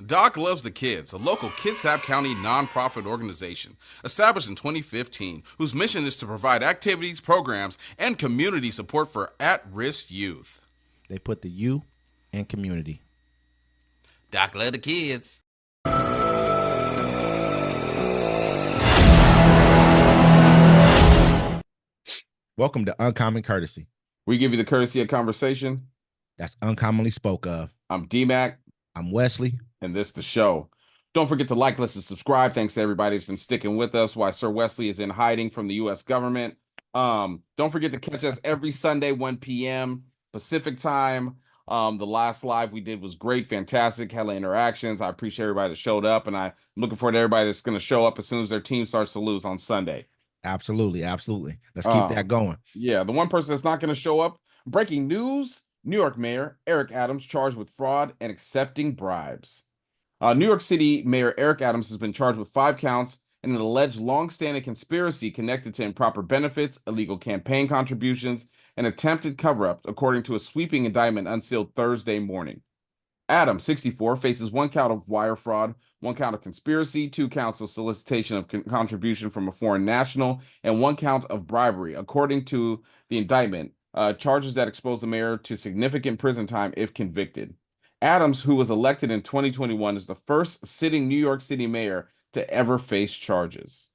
Doc Loves the Kids, a local Kitsap County nonprofit organization established in 2015 whose mission is to provide activities, programs, and community support for at-risk youth. They put the U in community. Doc Loves the Kids. Welcome to Uncommon Courtesy. We give you the courtesy of conversation. That's uncommonly spoke of. I'm D-Mac. I'm Wesley. And this the show. Don't forget to like, listen, subscribe. Thanks to everybody who's been sticking with us while Sir Wesley is in hiding from the U.S. government. Don't forget to catch us every Sunday, 1 p.m. Pacific time. The last live we did was great, fantastic, hella interactions. I appreciate everybody that showed up, and I'm looking forward to everybody that's going to show up as soon as their team starts to lose on Sunday. Absolutely. Let's keep that going. Yeah, the one person that's not going to show up. Breaking news: New York Mayor Eric Adams charged with fraud and accepting bribes. New York City Mayor Eric Adams has been charged with 5 counts in an alleged long-standing conspiracy connected to improper benefits, illegal campaign contributions, and attempted cover-ups, according to a sweeping indictment unsealed Thursday morning. Adams, 64, faces 1 count of wire fraud, 1 count of conspiracy, 2 counts of solicitation of contribution from a foreign national, and 1 count of bribery, according to the indictment, charges that expose the mayor to significant prison time if convicted. Adams, who was elected in 2021, is the first sitting New York City mayor to ever face charges.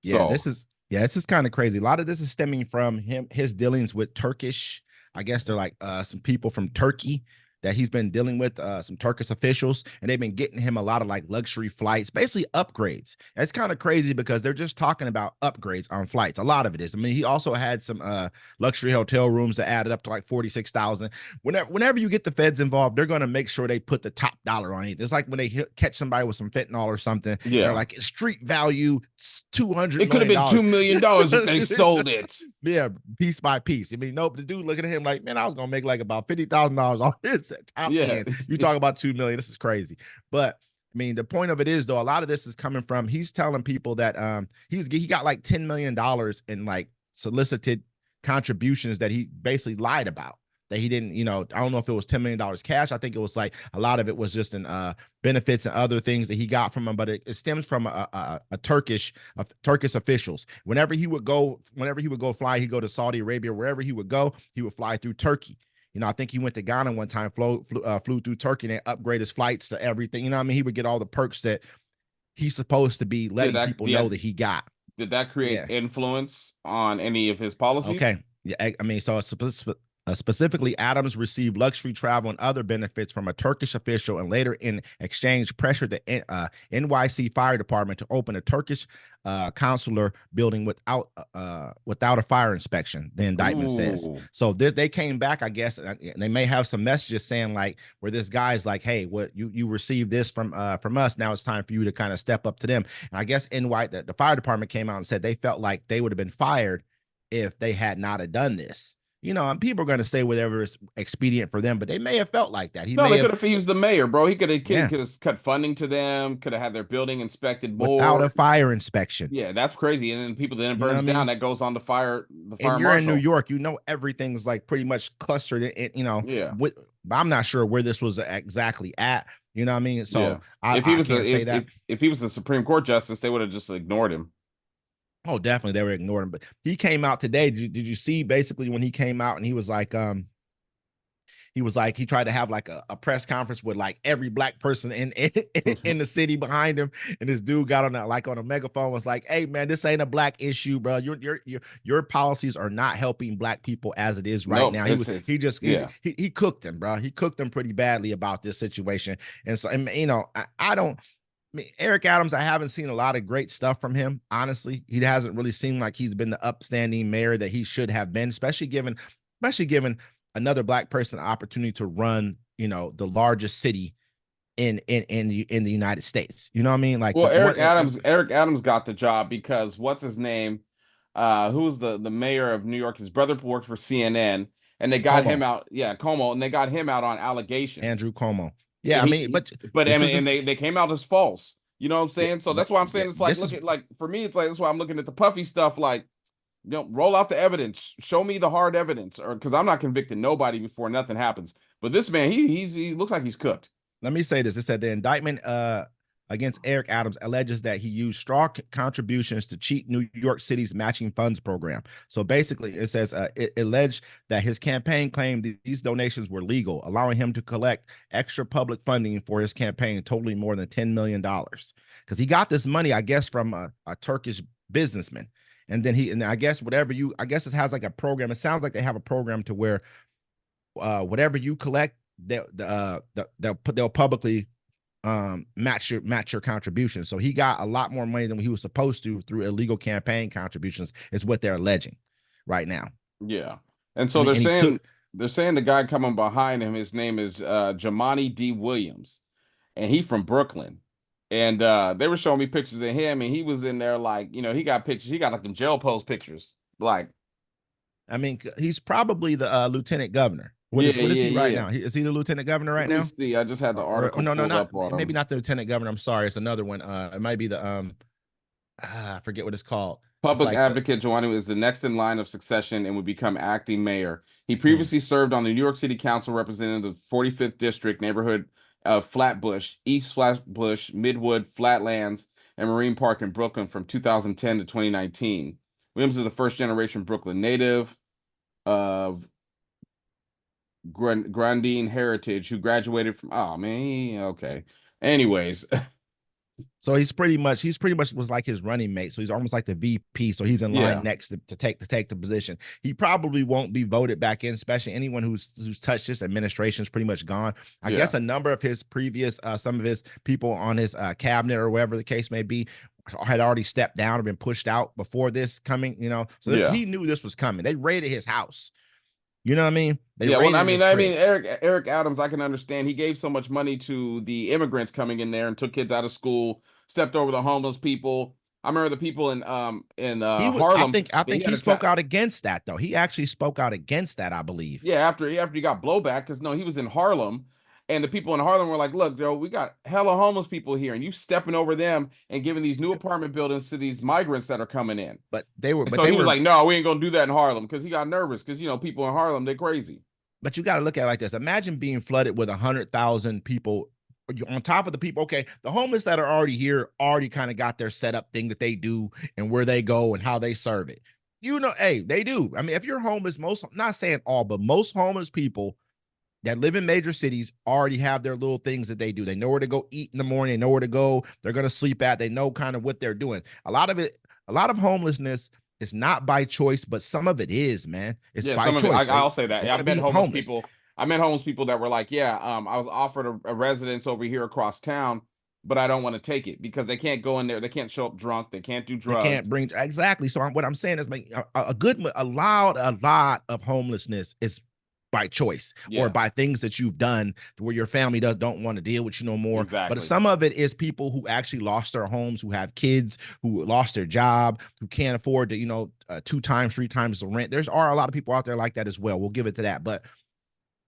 This is kind of crazy. A lot of this is stemming from his dealings with Turkish. I guess they're like some people from Turkey that he's been dealing with, some Turkish officials, and they've been getting him a lot of like luxury flights, basically upgrades. It's kind of crazy because they're just talking about upgrades on flights. A lot of it is. I mean, he also had some luxury hotel rooms that added up to like $46,000. Whenever you get the feds involved, they're going to make sure they put the top dollar on it. It's like when they catch somebody with some fentanyl or something. Yeah, they're like street value $200. It could have been $2 million if they sold it. Yeah, piece by piece. I mean, nope. The dude looking at him like, man, I was gonna make like about $50,000 on his top end. You talk about $2 million. This is crazy. But I mean, the point of it is though, a lot of this is coming from he's telling people that he got like $10 million in like solicited contributions that he basically lied about. That he didn't, I don't know if it was $10 million cash. I think it was like a lot of it was just in benefits and other things that he got from him. But it stems from a Turkish officials. Whenever he would go fly, he'd go to Saudi Arabia. Wherever he would go, he would fly through Turkey. I think he went to Ghana one time, flew through Turkey, and they upgraded his flights to everything. You know what I mean? He would get all the perks that he's supposed to be letting people know that he got. Did that create influence on any of his policies? Okay. Yeah, I mean, so it's specifically, Adams received luxury travel and other benefits from a Turkish official, and later in exchange pressured the NYC Fire Department to open a Turkish consular building without a fire inspection, the indictment says. So they came back, I guess, and they may have some messages saying like, where this guy's like, hey, what you received this from us, now it's time for you to kind of step up to them. And I guess the fire department came out and said they felt like they would have been fired if they had not have done this. And people are going to say whatever is expedient for them, but they may have felt like that. They could have used the mayor, bro. He could have cut funding to them, could have had their building inspected more. Without a fire inspection. Yeah, that's crazy. And then people then it burns down, that goes on to fire. The fire and you're marshal. In New York, everything's like pretty much clustered in, but I'm not sure where this was exactly at. You know what I mean? So if he was a Supreme Court justice, they would have just ignored him. Oh, definitely. They were ignoring him. But he came out today. Did you see basically when he came out and he was like, he tried to have like a press conference with like every black person in the city behind him. And this dude got on a megaphone, was like, hey man, this ain't a black issue, bro. Your policies are not helping blac people as it is right now. He cooked them, bro. He cooked them pretty badly about this situation. And so, Eric Adams, I haven't seen a lot of great stuff from him. Honestly, he hasn't really seemed like he's been the upstanding mayor that he should have been, especially given another black person the opportunity to run, the largest city in the United States. You know what I mean? Like, Eric Adams got the job because what's his name? Who's the mayor of New York? His brother worked for CNN, and they got him out. Yeah, Cuomo, and they got him out on allegations. Andrew Cuomo. Yeah, they came out as false. You know what I'm saying? So that's why I'm saying it's like, for me, it's like that's why I'm looking at the puffy stuff. Like, roll out the evidence, show me the hard evidence, or because I'm not convicting nobody before nothing happens. But this man, he looks like he's cooked. Let me say this. It said the indictment against Eric Adams alleges that he used straw contributions to cheat New York City's matching funds program. So basically, it says it alleged that his campaign claimed these donations were legal, allowing him to collect extra public funding for his campaign, totaling more than $10 million. Because he got this money, I guess, from a Turkish businessman. And then I guess I guess it has like a program. It sounds like they have a program to where whatever you collect, they'll publicly match your contribution. So he got a lot more money than he was supposed to through illegal campaign contributions, is what they're alleging right now. Yeah. And so they're saying the guy coming behind him, his name is Jamani D. Williams, and he from Brooklyn. And they were showing me pictures of him, and he was in there like, he got pictures. He got like them jail post pictures. Like, I mean, he's probably the lieutenant governor. What is he right now? Is he the lieutenant governor right now? Let me see. I just had the article. Maybe not the lieutenant governor. I'm sorry, it's another one. It might be the I forget what it's called. Public advocate Giovanni is the next in line of succession and would become acting mayor. He previously served on the New York City Council, representing the 45th district neighborhood of Flatbush, East Flatbush, Midwood, Flatlands, and Marine Park in Brooklyn from 2010 to 2019. Williams is a first-generation Brooklyn native of Grandine heritage who graduated from okay. Anyways, so he's pretty much was like his running mate. So he's almost like the VP. So he's in line next to take the position. He probably won't be voted back in, especially anyone who's touched this administration is pretty much gone. I guess a number of his previous some of his people on his cabinet or whatever the case may be had already stepped down or been pushed out before this coming, So he knew this was coming. They raided his house. You know what I mean? Eric Adams, I can understand. He gave so much money to the immigrants coming in there and took kids out of school, stepped over the homeless people. I remember the people in Harlem. I think he spoke out against that, though. He actually spoke out against that, I believe. Yeah, after he got blowback, because he was in Harlem. And the people in Harlem were like, look, Joe, we got hella homeless people here, and you stepping over them and giving these new apartment buildings to these migrants that are coming in. But he was like, no, we ain't gonna do that in Harlem, because he got nervous, because people in Harlem, they're crazy. But you got to look at it like this. Imagine being flooded with 100,000 people on top of the people. Okay, the homeless that are already here already kind of got their setup thing that they do and where they go and how they serve it. Hey, they do. I mean, if you're homeless, not saying all, but most homeless people that live in major cities already have their little things that they do. They know where to go eat in the morning. They know where to go. They're going to sleep at. They know kind of what they're doing. A lot of homelessness is not by choice, but some of it is, man. It's by choice. I'll say that. Yeah, I met homeless people. I met homeless people that were like, I was offered a residence over here across town, but I don't want to take it because they can't go in there. They can't show up drunk. They can't do drugs. They can't bring exactly. So what I'm saying is, a lot of homelessness is by choice or by things that you've done where your family don't want to deal with you no more. Exactly. But some of it is people who actually lost their homes, who have kids, who lost their job, who can't afford to, 2 times, 3 times the rent. Are a lot of people out there like that as well. We'll give it to that. But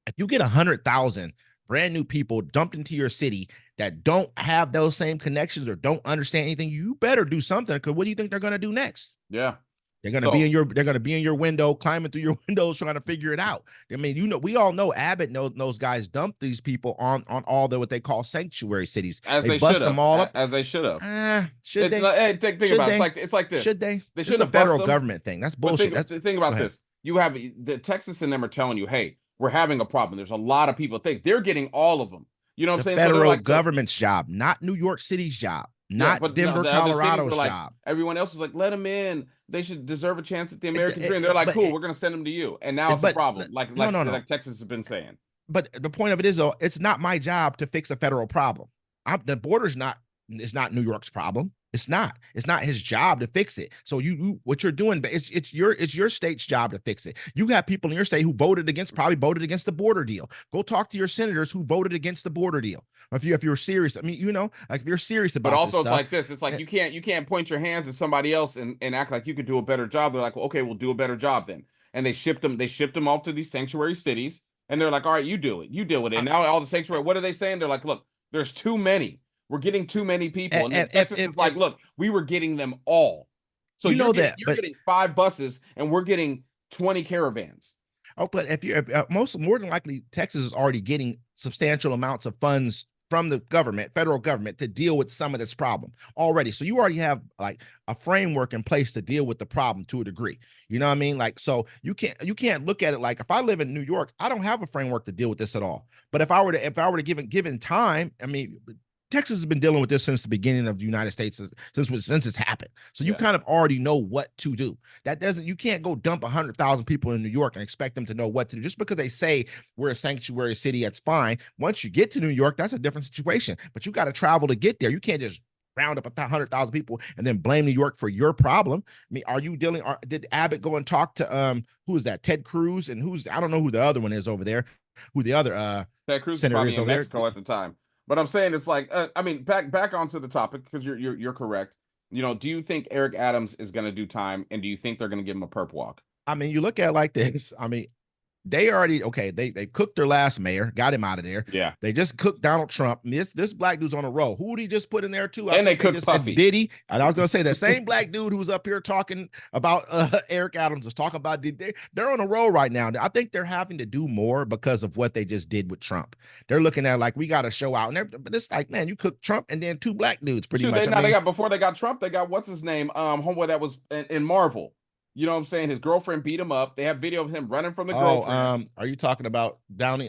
if you get 100,000 brand new people dumped into your city that don't have those same connections or don't understand anything, you better do something, because what do you think they're going to do next? Yeah. They're gonna be in your window, climbing through your windows, trying to figure it out. I mean, we all know Abbott those guys dumped these people on all what they call sanctuary cities. They bust them all up as they should have. Should they? Think about it. It's like this. Should they? They should have a federal government thing. That's bullshit. Think about this. You have the Texas and them are telling you, hey, we're having a problem. There's a lot of people think they're getting all of them. You know what I'm saying? Federal government's job, not New York City's job. Not Denver, Colorado's job. Everyone else is like, let them in. They should deserve a chance at the American dream. They're like, cool, we're going to send them to you. And now it's a problem, like Texas has been saying. But the point of it is, though, it's not my job to fix a federal problem. The border's not New York's problem. It's not his job to fix it. So what you're doing, but it's your state's job to fix it. You have people in your state who probably voted against the border deal. Go talk to your senators who voted against the border deal. If you're serious, I mean, like if you're serious about. But also, it's like this. It's like you can't point your hands at somebody else and act like you could do a better job. They're like, well, okay, we'll do a better job then. And they shipped them off to these sanctuary cities, and they're like, all right, you do it, you deal with it. And now all the sanctuary, what are they saying? They're like, look, there's too many. We're getting too many people. And Texas is like, look, we were getting them all. So you're getting 5 buses and we're getting 20 caravans. Oh, but if more than likely, Texas is already getting substantial amounts of funds from the government, federal government, to deal with some of this problem already. So you already have like a framework in place to deal with the problem to a degree. You know what I mean? Like, so you can't look at it like, if I live in New York, I don't have a framework to deal with this at all. But if I were to given time, I mean, Texas has been dealing with this since the beginning of the United States, since it's happened. So you kind of already know what to do. You can't go dump 100,000 people in New York and expect them to know what to do. Just because they say we're a sanctuary city, that's fine. Once you get to New York, that's a different situation. But you got to travel to get there. You can't just round up 100,000 people and then blame New York for your problem. I mean, are you dealing? Did Abbott go and talk to who is that? Ted Cruz, and I don't know who the other one is over there. Who the other Ted Cruz is probably in Mexico at the time. But I'm saying it's like, I mean, back onto the topic, because you're correct. You know, do you think Eric Adams is going to do time, and do you think they're going to give him a perp walk? I mean, you look at it like this. I mean, they already they cooked their last mayor, got him out of there. Yeah, they just cooked Donald Trump. This black dude's on a roll. Who did he just put in there too? And they cooked Puffy. Diddy. And I was gonna say that same black dude who's up here talking about Eric Adams is talking about they're on a roll right now. I think they're having to do more because of what they just did with Trump. They're looking at like, we got to show out, but it's like, man, you cooked Trump and then two black dudes pretty much. They got, before they got Trump, they got what's his name, homeboy that was in Marvel. You know what I'm saying? His girlfriend beat him up. They have video of him running from the girlfriend. Are you talking about Downey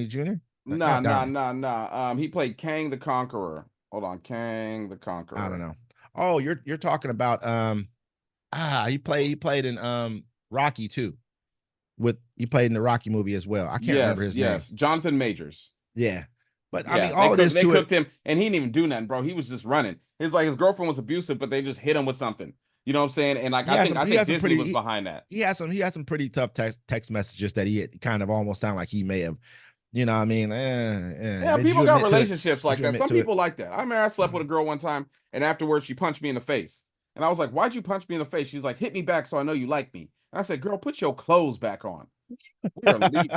Jr.? Nah. He played Kang the Conqueror. Hold on, Kang the Conqueror. I don't know. Oh, you're talking about he played in Rocky too. He played in the Rocky movie as well. I can't remember his name. Yes, Jonathan Majors. Yeah. But I mean, all of this, they cooked him, and he didn't even do nothing, bro. He was just running. It's like his girlfriend was abusive, but they just hit him with something. You know what I'm saying? And like, I think Disney was behind that. He had some pretty tough text messages that he kind of almost sound like he may have, you know what I mean? Yeah, people got relationships like that. Some people like that. I remember I slept with a girl one time, and afterwards she punched me in the face. And I was like, why'd you punch me in the face? She's like, hit me back so I know you like me. And I said, girl, put your clothes back on. We are leaving.